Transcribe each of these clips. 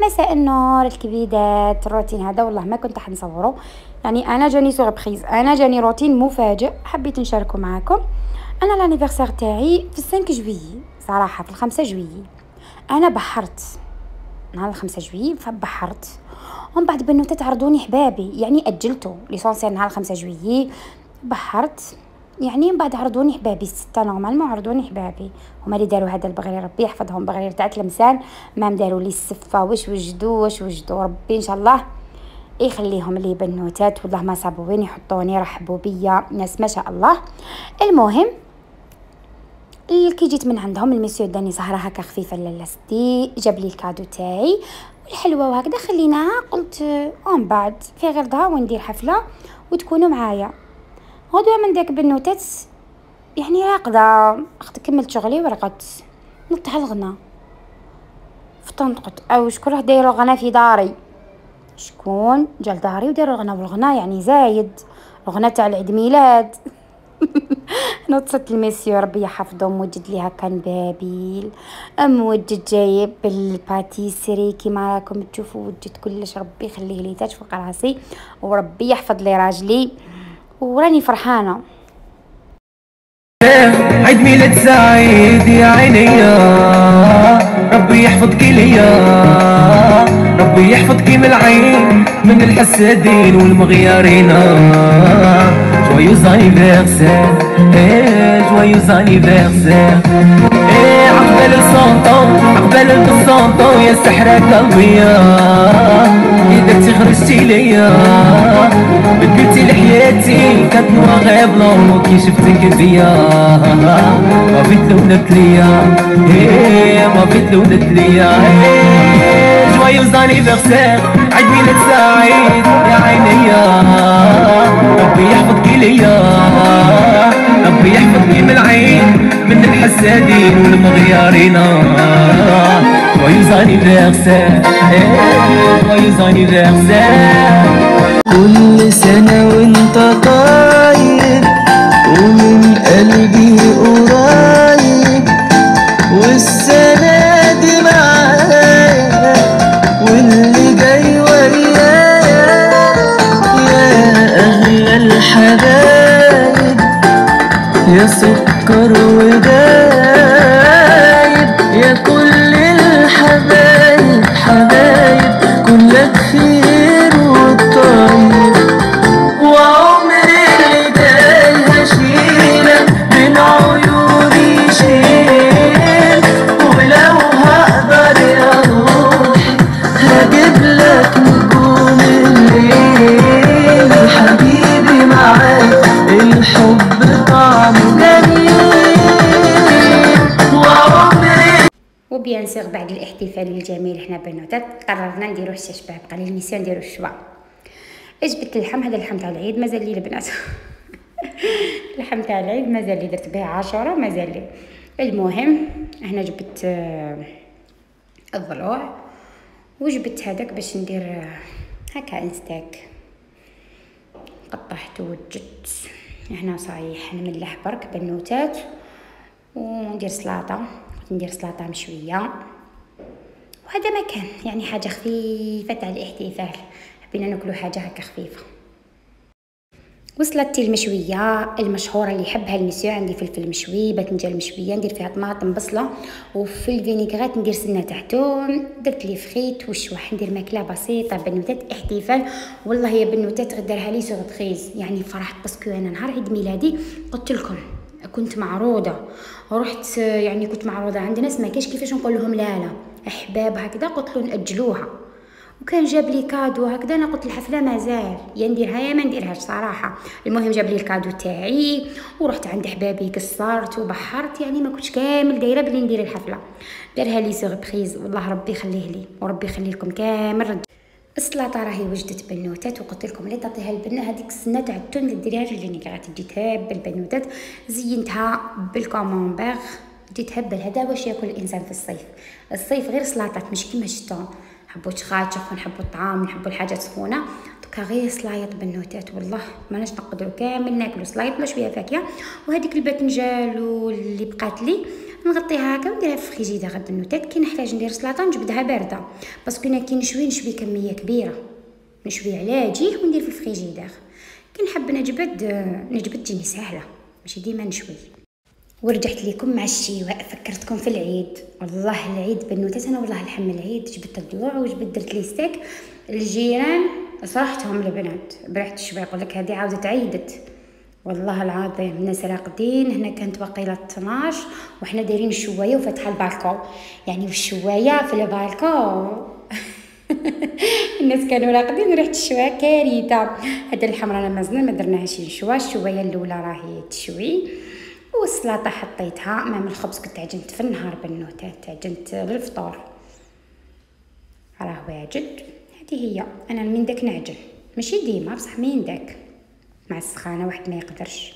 مساء النور الكبيدات. الروتين هذا والله ما كنت حنصوره، يعني انا جاني سوربريز، انا جاني روتين مفاجئ حبيت نشاركه معاكم. انا لانيفرسير تاعي في 5 جويي، صراحه في 5 جويي انا بحرت نهار 5 جويي، فبحرت ومن بعد بنوتات عرضوني حبابي، يعني اجلته ليسونسيال نهار 5 جويي بحرت، يعني من بعد عرضوني حبابي 6 نورمالمون عرضوني حبابي. هما اللي داروا هذا البغرير ربي يحفظهم، بغرير تاع تلمسان ما داروا لي السفه واش وجدوا ربي ان شاء الله يخليهم لي بنوتات، والله ما صابوا وين يحطوني، رحبوا بيا ناس ما شاء الله. المهم كي جيت من عندهم الميسيو داني زهره هكا خفيفه لاستي، جاب لي الكادو تاعي والحلوه وهكذا خليناها، قلت من بعد في غير ظهر وندير حفله وتكونوا معايا. غدوه من داك بنوتات يعني راقده، اخت كملت شغلي ورقدت، نط على الغنا فطنت قلت او شكون راه داير الغنا في داري، شكون جا لداري ودار الغنا، والغنا يعني زايد الغنا تاع العيد ميلاد. نوصلت الميسيو ربي يحفظه، موجد لي هكا نبابيل، موجد جايب الباتيسري كيما راكم تشوفوا، وجد كلش ربي يخليه لي تاج فوق راسي، وربي يحفظ لي راجلي وراني فرحانه. عيد ميلاد سعيد يا عيني، ربي يحفظك ليا، ربي يحفظك من العين من الحسادين والمغيارين. جويوز انيفرسير، جويوز انيفرسير، عقبال الصونطو عقبال البصونطو يا سحرة قلبي، اذا تخرجتي ليا بدلتي لحياتي كانت نوار بلون كي شفتك بيا، ما بيت لونك ليا، ما بيت لونك ليا. جويوز انيفرسير عيد ميلاد سعيد يا عيني، ربي يحفظك ليا، ربي يحفظك من العين من الحسادين والمغيارين. جويوز انيفرسير، جويوز انيفرسير. كل سنة وانت طيب ومن قلبي قريب، والسنة دي معايا واللي جاي ويايا، يا أغلى الحبايب يا سكر ودايب، يا كل الحبايب حبايب كلك خير والطيب، وعمري اللي جاي هشيلك من عيوني شيل، ولو هقدر يا روحي هجيب لك نجوم الليل، حبيبي معاك الحب طعمه جميل، وعمري. وبيان سيغ بعد الاحتفال الجميل حنا بنوتات قررنا نديرو حتى شباب، قال لي الميسيون نديرو الشوا. جبت اللحم، هذا اللحم تاع العيد مازال لي البنات. اللحم تاع العيد مازال لي، درت به 10 مازال لي. المهم هنا جبت الضلوع وجبت هذاك باش ندير هكا انستاك، قطعت ووجدت هنا صايح نملح برك بنوتات وندير سلطه، ندير سلطه مشويه، وهذا ما كان يعني حاجه خفيفه تاع الاحتفال، حبينا ناكلوا حاجه هكا خفيفه. وصلتي المشويه المشهوره اللي يحبها المسيو، عندي فلفل مشوي، باذنجان مشويه، ندير فيها طماطم بصله، وفي الفينيغرات ندير سنه تحتون، درت لي فخيت وشوح، ندير ماكله بسيطه بنوتات احتفال. والله يا بنوتات غدارها لي سوربريز، يعني فرحت باسكو انا نهار عيد ميلادي قلت لكم كنت معروضه ورحت، يعني كنت معروضه عند ناس ما كاش كيفاش نقول لهم لا احباب هكذا، قلت له ناجلوها، وكان جاب لي كادو هكذا، انا قلت الحفله مازال يا نديرها يا ما نديرهاش صراحه. المهم جاب لي الكادو تاعي ورحت عند حبابي قصرت وبحرت، يعني ما كنتش كامل دايره بلي ندير الحفله، دارها لي سوربريز والله ربي يخليه لي وربي يخلي لكم كامل رجال. السلطه راهي وجدت بنوتات، وقلت لكم اللي تعطيها البنه هذيك السنه تاع التون اللي ديريها في الفينيغرات، جيتها بالبنوتات زينتها بالكامونبير، جيت هبل. هذا واش ياكل الانسان في الصيف، الصيف غير سلطات مش كيما الشتاء، نحبو تخاتخ ونحبو الطعام ونحبو الحاجات سخونه، دوكا غير سلايط بنوتات والله ماناش نقدروا كامل ناكلوا سلايط بلا شويه فاكهه. وهذيك الباذنجان اللي بقات لي نغطيها هكا ونديرها في الفريجيدير. هاد النوتات كي نحتاج ندير سلطه نجبدها بارده، باسكو انا كي نشوي كميه كبيره، نشوي على جيه وندير في الفريجيدير. كي نحب نجبد تجيني سهله، ماشي ديما نشوي. ورجعت لكم مع الشواء. فكرتكم في العيد، والله العيد بنوتات انا والله الحم العيد جبت الضلوع وجبت درت لي ستيك. الجيران صراحتهم البنات بريحه الشواء يقول لك هذه عاودت عيدت، والله العظيم الناس راقدين. هنا كانت وقيله 12 وحنا دايرين الشوايه وفتحه البالكو، يعني والشوايه في البالكو الناس كانوا راقدين ريحه الشوايه كارثه. هذا الحمراء انا مازلنا ما درناهاش نشوى. الشوايه الاولى راهي تشوي، والسلطه حطيتها. امام الخبز كنت عجنت في النهار بنوتات، عجنت للفطور راه واجد. هذه هي انا من داك نعجن، ماشي ديما بصح من داك مع السخانه واحد ما يقدرش.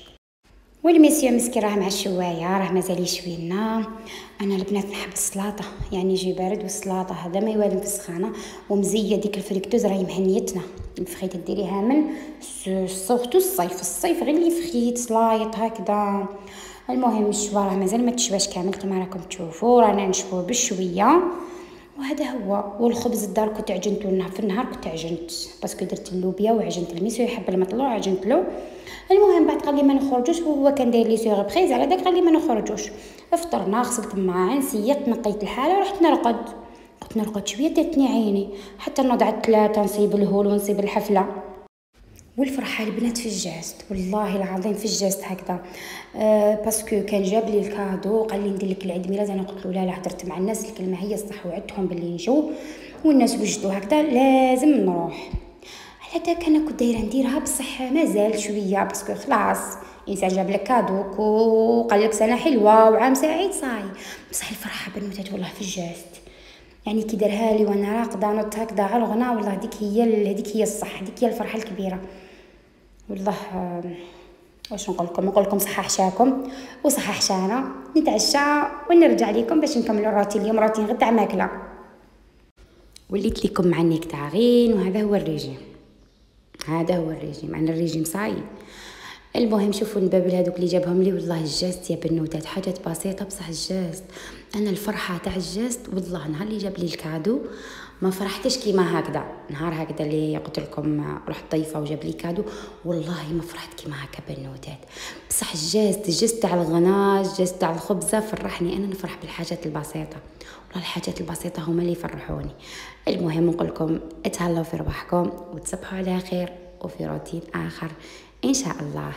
والميسيو مسكين راه مع الشوايه راه مازال يشوي لنا. انا البنات نحب السلطه، يعني يجي بارد والسلطه هذا ما يوالم في السخانه ومزيه. ديك الفريكتوز راهي مهنيتنا. الفخيت ديريها من سورتو الصيف غير اللي فخيت سلايط هكذا. المهم الشوا راه مازال ما تشواش كامل كما راكم تشوفوا، رانا نشوفوا بشويه. وهذا هو. والخبز الدار كنت عجنته لنا في النهار، كنت عجنت باسكو درت اللوبيا وعجنت الميسيو يحب المطلوع عجنت له. المهم بعد قال لي ما نخرجوش، وهو كان داير لي سوربريز على داك، قال لي ما نخرجوش. فطرنا، غسلت الماعن، سيقت، نقيت الحاله ورحت نرقد. كنت نرقد شويه داتني عيني حتى نوض على 3 نصيب الهول ونصيب الحفله. والفرحه البنات في الجاست، والله العظيم في الجاست هكذا. باسكو كان جاب لي الكادو قال لي ندير لك العيد ميلاد. انا قلت له لا هضرت مع الناس الكلمه هي الصح وعدتهم باللي نجو، والناس وجدوا هكذا لازم نروح. على داك انا كنت دايره نديرها بصح مازال شويه، باسكو خلاص انسان جاب لك كادوك وقال لك سنه حلوه وعام سعيد صاي. بصح الفرحه بنوتات والله في الجاست، يعني كي دارها لي وانا راقده نط هكذا على الغناء، والله هذيك هي الصح، هذيك هي الفرحه الكبيره والله. واش نقول لكم صحه حشاكم وصحه حشانا. نتعشى ونرجع لكم باش نكملوا الروتين. اليوم روتين غير تاع ماكله. وليت لكم مع النكتارين، وهذا هو الريجيم. انا الريجيم صايب. المهم شوفوا البابل هذوك اللي جابهم لي، والله الجاست يا بنوتات حاجات بسيطه بصح الجاست. انا الفرحه تاع الجاست والله نهار اللي جاب لي الكادو ما فرحتش كيما هكذا. نهار هكذا اللي قلت لكم رحت ضيفه وجاب لي كادو، والله ما فرحت كيما هكا بنوتات. بصح الجاست تاع الغناء، الجاست تاع الخبزه فرحني. انا نفرح بالحاجات البسيطه، والله الحاجات البسيطه هما اللي يفرحوني. المهم نقول لكم اتهلاو في رواحكم وتصبحوا على خير، وفي روتين اخر ان شاء الله.